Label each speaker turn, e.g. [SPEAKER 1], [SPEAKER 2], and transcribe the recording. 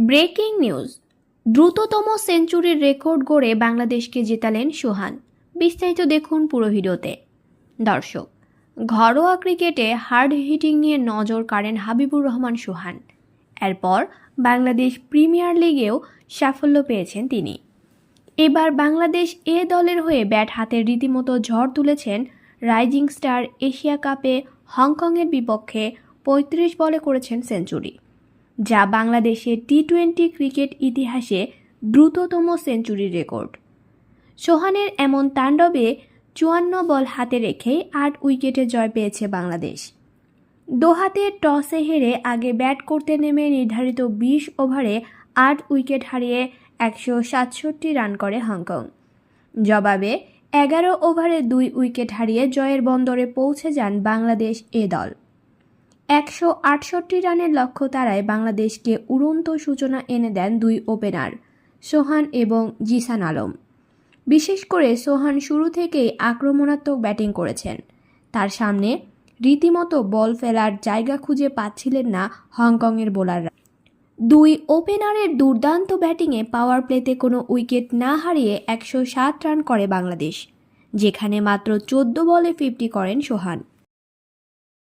[SPEAKER 1] Breaking news. দ্রুততম সেঞ্চুরির record গড়ে বাংলাদেশকে জেতালেন সোহান। বিস্তারিত দেখুন পুরো ভিডিওতে। দর্শক, ঘরোয়া ক্রিকেটে হার্ড হিটিং নিয়ে নজর কাড়েন হাবিবুর রহমান সোহান। এরপর বাংলাদেশ প্রিমিয়ার লিগেও সাফল্য পেয়েছেন তিনি। এবার বাংলাদেশ এ দলের হয়ে ব্যাট হাতে রীতিমতো ঝড় তুলেছেন। রাইজিং স্টার এশিয়া কাপে হংকংয়ের বিপক্ষে ৩৫ বলে করেছেন সেঞ্চুরি, যা বাংলাদেশের টি-20 ক্রিকেট ইতিহাসে দ্রুততম সেঞ্চুরির রেকর্ড। সোহানের এমন তাণ্ডবে ৫৪ বল হাতে রেখেই ৮ উইকেটে জয় পেয়েছে বাংলাদেশ। দোহাতে টসে হেরে আগে ব্যাট করতে নেমে নির্ধারিত ২০ ওভারে ৮ উইকেট হারিয়ে ১৬৭ রান করে হংকং। জবাবে ১১ ওভারে ২ উইকেট হারিয়ে জয়ের বন্দরে পৌঁছে যান বাংলাদেশ এ দল। ১৬৮ রানের লক্ষ্য তাড়ায় বাংলাদেশকে উড়ন্ত সূচনা এনে দেন দুই ওপেনার সোহান এবং জিসান আলম। বিশেষ করে সোহান শুরু থেকেই আক্রমণাত্মক ব্যাটিং করেছেন। তার সামনে রীতিমতো বল ফেলার জায়গা খুঁজে পাচ্ছিলেন না হংকংয়ের বোলাররা। দুই ওপেনারের দুর্দান্ত ব্যাটিংয়ে পাওয়ার প্লেতে কোনো উইকেট না হারিয়ে ১০৭ রান করে বাংলাদেশ, যেখানে মাত্র ১৪ বলে ৫০ করেন সোহান।